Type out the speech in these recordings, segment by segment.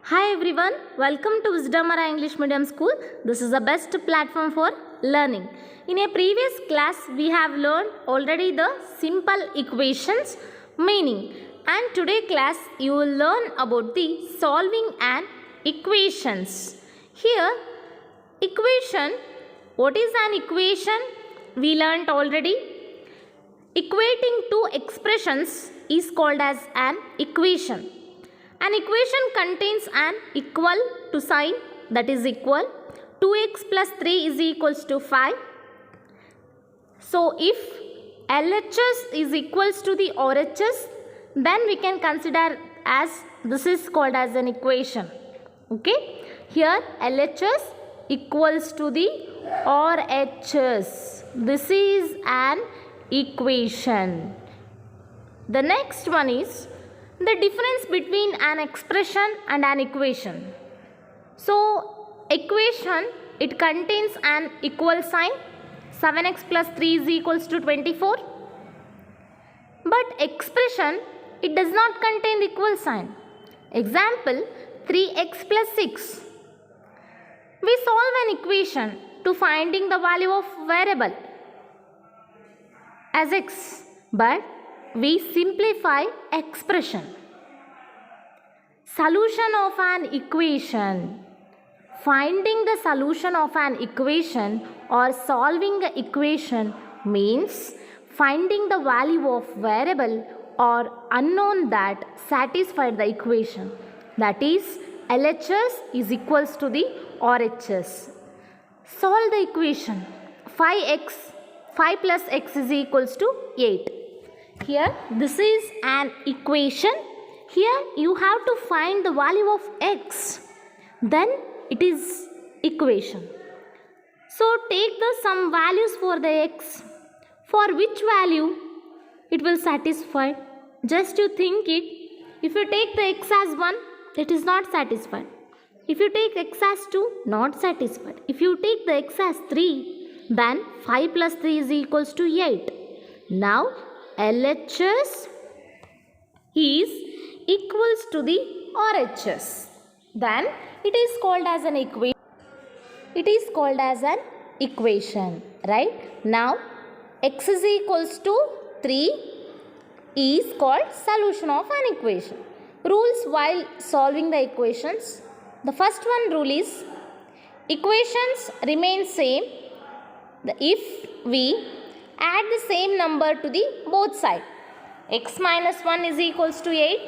Hi everyone, welcome to Wisdomara English Medium School. This is the best platform for learning. In a previous class, we have learned already the simple equations meaning. And today class, you will learn about the solving an equations. Here, equation, what is an equation? We learned already. Equating two expressions is called as an equation. An equation contains an equal to sign, that is equal. 2x plus 3 is equals to 5. So if LHS is equals to the RHS, then we can consider as this is called as an equation. Okay. Here LHS equals to the RHS. This is an equation. The next one is the difference between an expression and an equation. So, equation, it contains an equal sign. 7x plus 3 is equals to 24. But expression, it does not contain the equal sign. Example, 3x plus 6. We solve an equation to finding the value of variable as x, but we simplify expression. Solution of an equation. Finding the solution of an equation or solving the equation means finding the value of variable or unknown that satisfy the equation. That is LHS is equals to the RHS. Solve the equation. 5 plus x is equals to 8. Here this is an equation. Here you have to find the value of x. Then it is equation. So take the some values for the x. For which value it will satisfy? Just you think it. If you take the x as 1, it is not satisfied. If you take x as 2, not satisfied. If you take the x as 3, then 5 plus 3 is equals to 8. Now LHS is equals to the RHS. Then it is called as an equation. It is called as an equation, right? Now x is equals to 3 is called solution of an equation. Rules while solving the equations. The first one rule is equations remain same if we add the same number to the both sides. X minus 1 is equals to 8.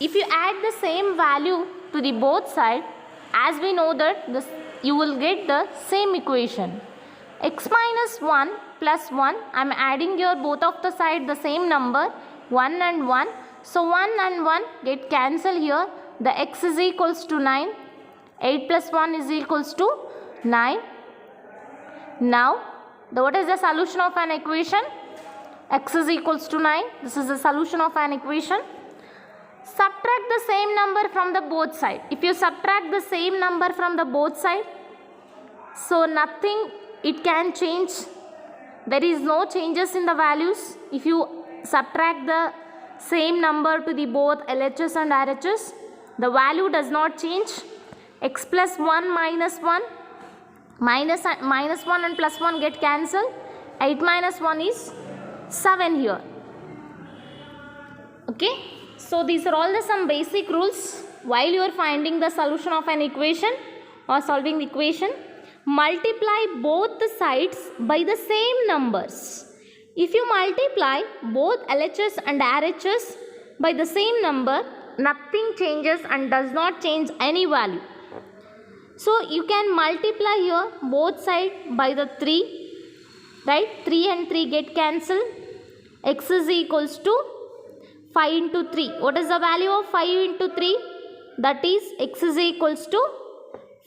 If you add the same value to the both sides, as we know that you will get the same equation. X minus 1 plus 1, I am adding here both of the side the same number, 1 and 1. So 1 and 1 get cancelled here. The x is equals to 9. 8 plus 1 is equals to 9. Now, what is the solution of an equation? X is equals to 9. This is the solution of an equation. Subtract the same number from the both sides. If you subtract the same number from the both sides, so nothing it can change. There is no changes in the values. If you subtract the same number to the both LHS and RHS, the value does not change. X plus 1 minus 1. Minus 1 and plus 1 get cancelled. 8 minus 1 is 7 here. Okay. So these are all the some basic rules while you are finding the solution of an equation or solving the equation. Multiply both the sides by the same numbers. If you multiply both LHS and RHS by the same number, nothing changes and does not change any value. So you can multiply here both sides by the 3, right? 3 and 3 get cancelled. X is equals to 5 into 3. What is the value of 5 into 3? That is x is equals to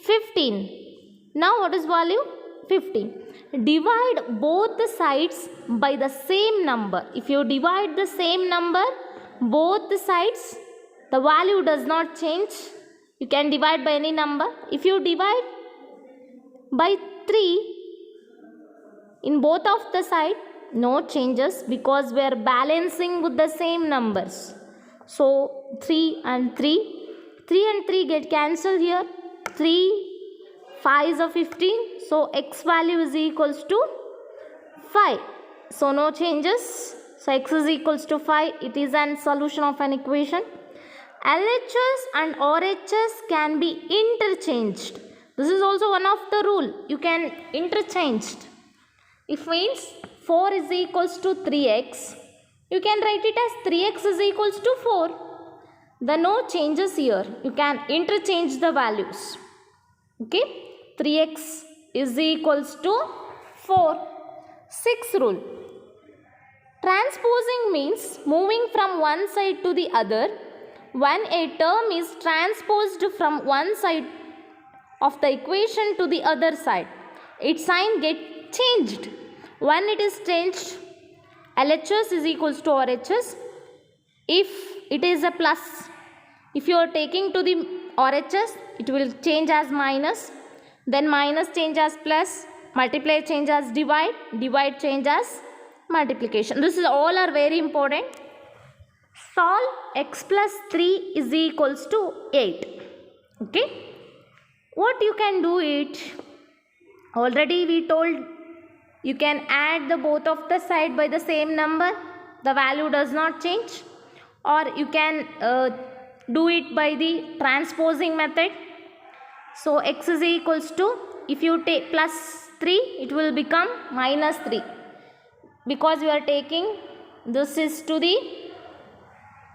15. Now what is value? 15. Divide both the sides by the same number. If you divide the same number, both the sides, the value does not change. You can divide by any number. If you divide by 3 in both of the side, no changes because we are balancing with the same numbers. So 3 and 3 3 and 3 get cancelled here. 3 5s are 15. So x value is equals to 5. So no changes. So x is equals to 5. It is an solution of an equation. LHS and RHS can be interchanged. This is also one of the rule. You can interchange. It means 4 is equals to 3x. You can write it as 3x is equals to 4. There are no changes here. You can interchange the values. Okay. 3x is equals to 4. Sixth rule. Transposing means moving from one side to the other. When a term is transposed from one side of the equation to the other side, its sign gets changed. When it is changed, LHS is equals to RHS. If it is a plus, if you are taking to the RHS, it will change as minus. Then minus change as plus, multiply change as divide, divide change as multiplication. This is all are very important. Solve x plus 3 is equals to 8. Okay. What you can do it? Already we told you can add the both of the side by the same number. The value does not change. Or you can do it by the transposing method. So x is equals to, if you take plus 3, it will become minus 3. Because we are taking this is to the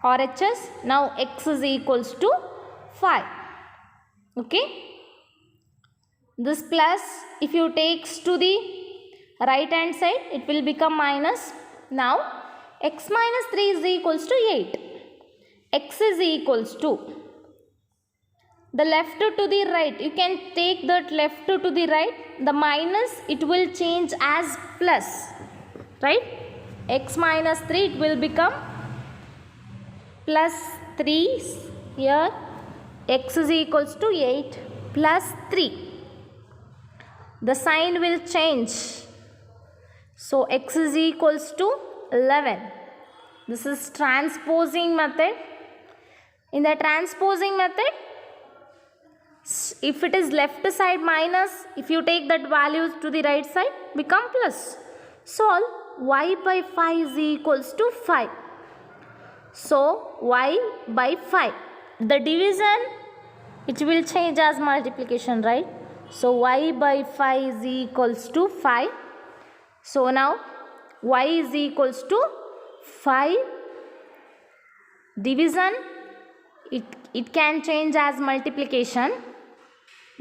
RHS. Now x is equals to 5. Okay. This plus, if you take to the right hand side, it will become minus. Now x minus 3 is equals to 8. X is equals to the left to the right. You can take that left to the right. The minus, it will change as plus. Right? X minus 3, it will become plus 3 here. X is equals to 8 plus 3. The sign will change. So x is equals to 11. This is transposing method. In the transposing method, if it is left side minus, if you take that values to the right side, become plus. Solve y by 5 is equals to 5. So y by 5. The division, it will change as multiplication, right? So y by 5 is equals to 5. So now y is equals to 5. Division, it can change as multiplication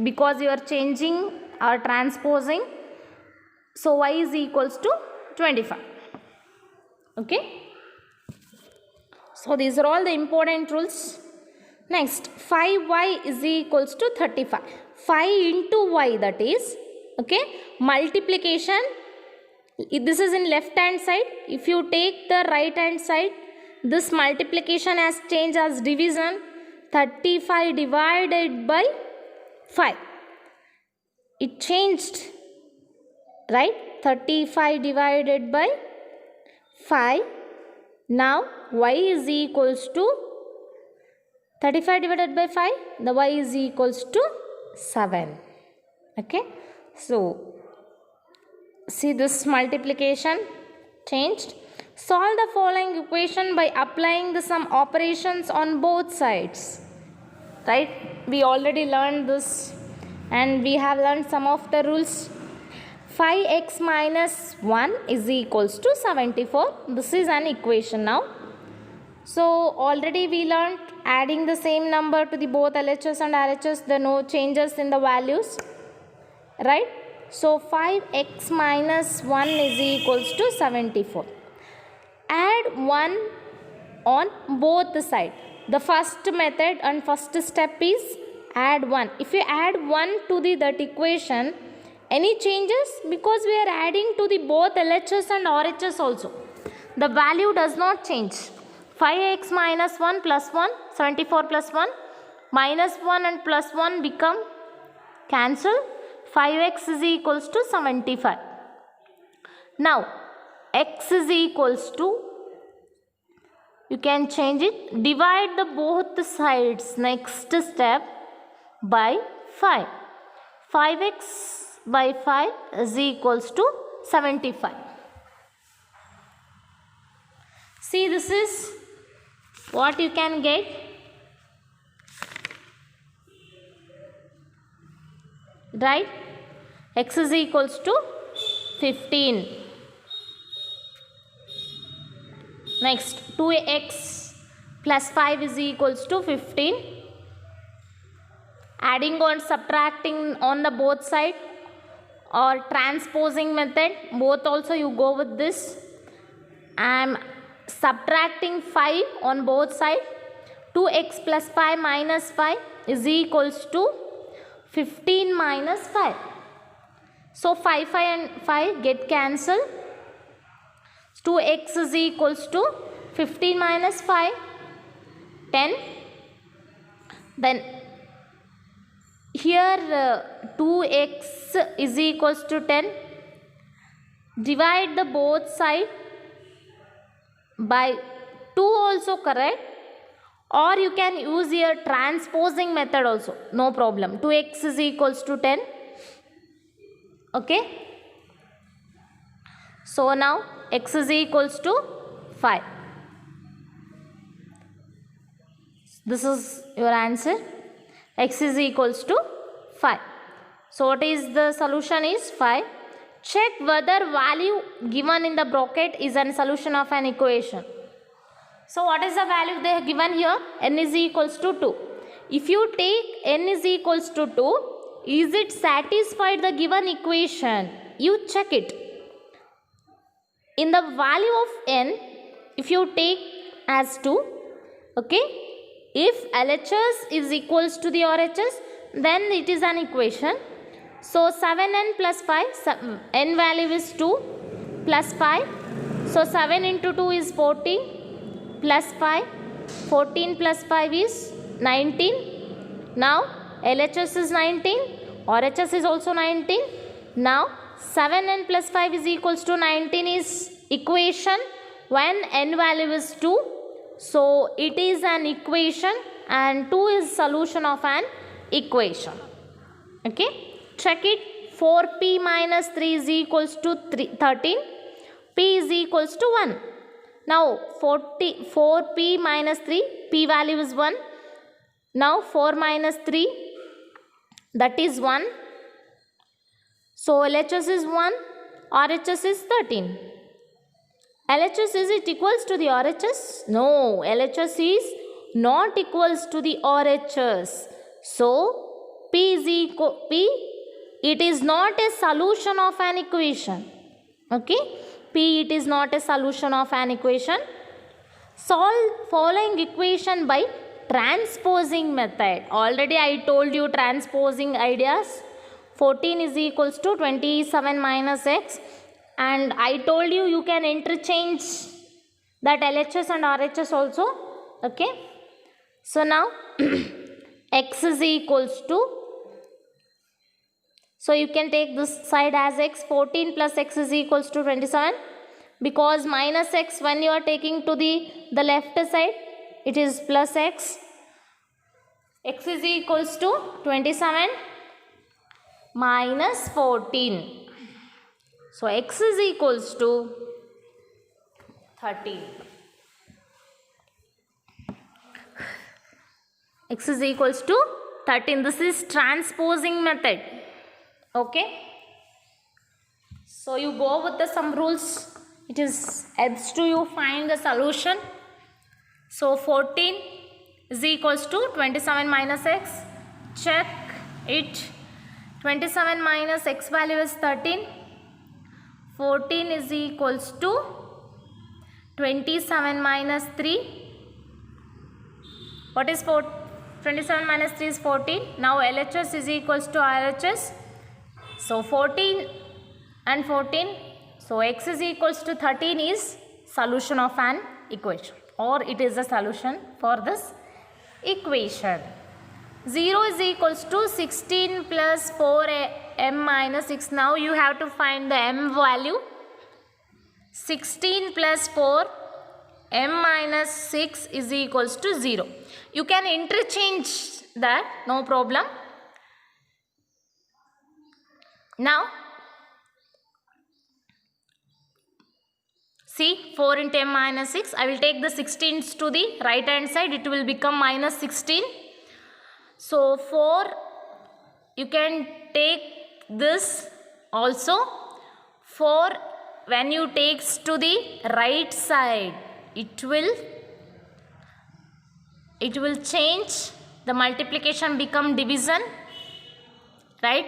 because you are changing or transposing. So y is equals to 25. Okay. So these are all the important rules. Next, 5y is equals to 35. 5 into y, that is, okay, multiplication. This is in left hand side. If you take the right hand side, this multiplication has changed as division. 35 divided by 5. It changed, right? 35 divided by 5. Now y is equals to 35 divided by 5. The y is equals to 7. Okay. So see this multiplication changed. Solve the following equation by applying some operations on both sides. Right? We already learned this and we have learned some of the rules. 5x minus 1 is equals to 74. This is an equation now. So already we learned adding the same number to the both LHS and RHS. There are no changes in the values. Right? So 5x minus 1 is equals to 74. Add 1 on both sides. The first method and first step is add 1. If you add 1 to that equation, any changes? Because we are adding to the both LHS and RHS also. The value does not change. 5x minus 1 plus 1, 74 plus 1, minus 1 and plus 1 become cancel. 5x is equals to 75. Now, x is equals to you can change it. Divide the both sides, next step, by 5. 5x by 5 is equals to 75. See, this is what you can get. Right? X is equals to 15. Next, 2x plus 5 is equals to 15. Adding or subtracting on the both side, or transposing method, both also you go with this. I am subtracting 5 on both side. 2x plus 5 minus 5 is equals to 15 minus 5. So 5 and 5 get cancelled. 2x is equals to 15 minus 5, 10. Then here 2x is equals to 10. Divide the both side by 2 also correct, or you can use your transposing method also, no problem. 2x is equals to 10. Okay. So now x is equals to 5. This is your answer. X is equals to 5. So what is the solution is 5. Check whether value given in the bracket is a solution of an equation. So what is the value they have given here? N is equals to 2. If you take n is equals to 2, is it satisfied the given equation? You check it. In the value of n, if you take as 2, okay, if LHS is equals to the RHS, then it is an equation. So 7n plus 5, n value is 2 plus 5. So 7 into 2 is 14 plus 5. 14 plus 5 is 19. Now LHS is 19, RHS is also 19. Now 7n plus 5 is equals to 19 is equation when n value is 2. So it is an equation and 2 is solution of an equation. Okay. Check it. 4p minus 3 is equals to 13. P is equals to 1. Now 4p minus 3, p value is 1. Now 4 minus 3, that is 1. So LHS is 1, RHS is 13. LHS, is it equals to the RHS? No, LHS is not equals to the RHS. So P is equal, it is not a solution of an equation. Okay, P, it is not a solution of an equation. Solve following equation by transposing method. Already I told you transposing ideas. 14 is equals to 27 minus x, and I told you you can interchange that LHS and RHS also. Okay, so now x is equals to, so you can take this side as x. 14 plus x is equals to 27, because minus x when you are taking to the left side, it is plus x. X is equals to 27 minus 14. So x is equals to 13. X is equals to 13. This is transposing method. Okay. So you go with the some rules. It is helps to you find the solution. So 14 is equals to 27 minus x. Check it. 27 minus x value is 13. 14 is equals to 27 minus 3. What is 27 minus 3 is 14. Now LHS is equals to RHS. So 14 and 14. So x is equals to 13 is solution of an equation, or it is a solution for this equation. 0 is equals to 16 plus 4m minus 6. Now you have to find the m value. 16 plus 4 m minus 6 is equals to 0. You can interchange that, no problem. Now, see, 4 into m minus 6. I will take the 16s to the right hand side. It will become minus 16. So, 4, you can take this also. 4, when you take to the right side, it will change. The multiplication become division. Right?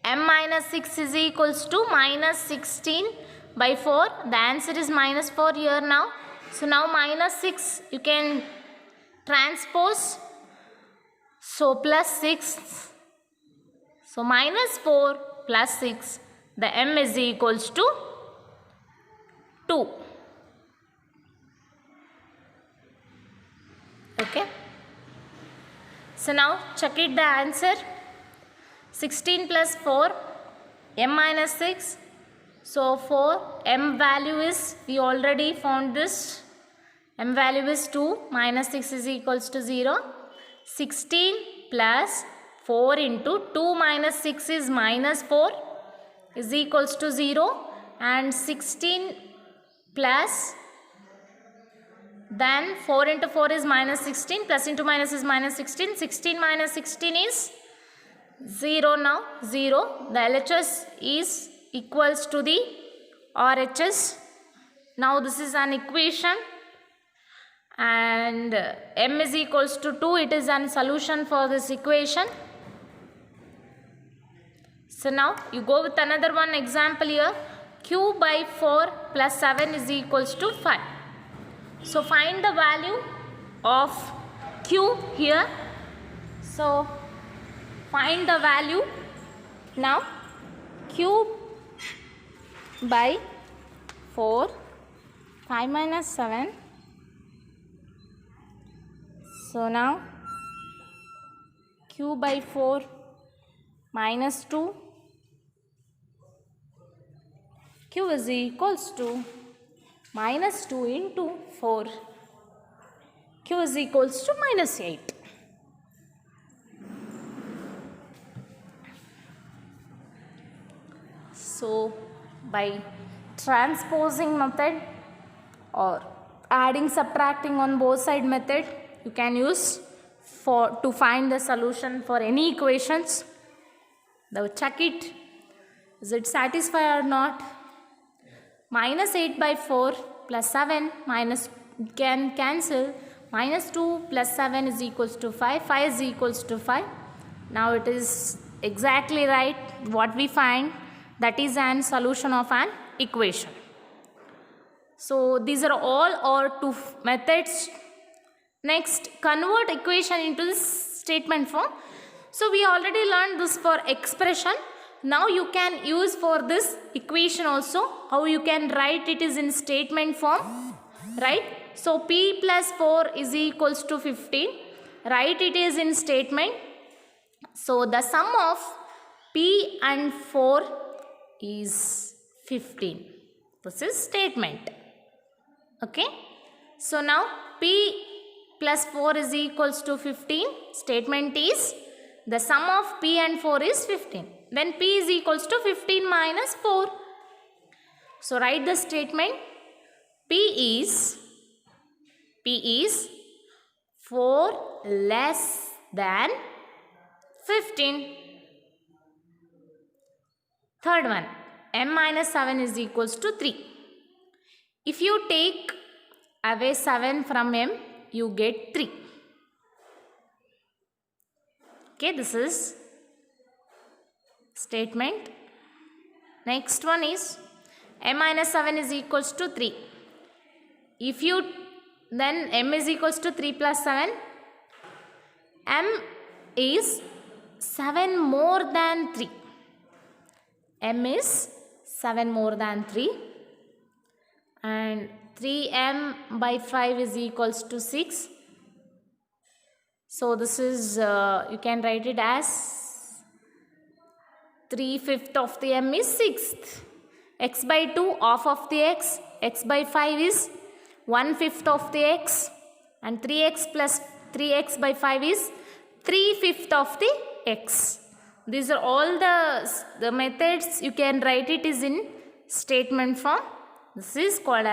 M minus 6 is equals to minus 16 by 4. The answer is minus 4 here now. So now minus 6 you can transpose. So plus 6. So minus 4 plus 6. The m is equals to 2. Okay. So now check it the answer. 16 plus 4, m minus 6. So 4, m value is, we already found this, m value is 2, minus 6 is equals to 0. 16 plus 4 into 2 minus 6 is minus 4 is equals to 0. And 16 plus, then 4 into 4 is minus 16, plus into minus is minus 16. 16 minus 16 is 0 now, 0. The LHS is equals to the RHS. Now this is an equation and m is equals to 2. It is a solution for this equation. So now you go with another one example here. Q by 4 plus 7 is equals to 5. So find the value of Q here. So find the value. Now Q by 4, 5 minus 7. So now Q by 4 minus 2. Q is equals to minus 2 into 4. Q is equals to minus 8. So by transposing method or adding subtracting on both side method, you can use to find the solution for any equations. Now check it. Is it satisfied or not? Minus 8 by 4 plus 7 minus can cancel. Minus 2 plus 7 is equals to 5. 5 is equals to 5. Now it is exactly right what we find. That is an solution of an equation. So these are all our two methods. Next, convert equation into this statement form. So we already learned this for expression. Now you can use for this equation also. How you can write it is in statement form. Right? So P plus 4 is equals to 15. Write it is in statement. So the sum of P and 4 is 15. This is statement. Okay. So now P plus 4 is equals to 15. Statement is the sum of P and 4 is 15. Then P is equals to 15 minus 4. So write the statement. P is 4 less than 15. Third one, m minus 7 is equals to 3. If you take away 7 from m, you get 3. Okay, this is statement. Next one is m minus 7 is equals to 3. If you then m is equals to 3 plus 7, m is 7 more than 3. M is 7 more than 3 and 3m by 5 is equals to 6. So this is you can write it as 3/5 of the m is 6th. X by 2 half of the x by 5 is 1/5 of the x, and 3x plus 3x by 5 is 3/5 of the x. These are all the methods you can write it is in statement form. This is called as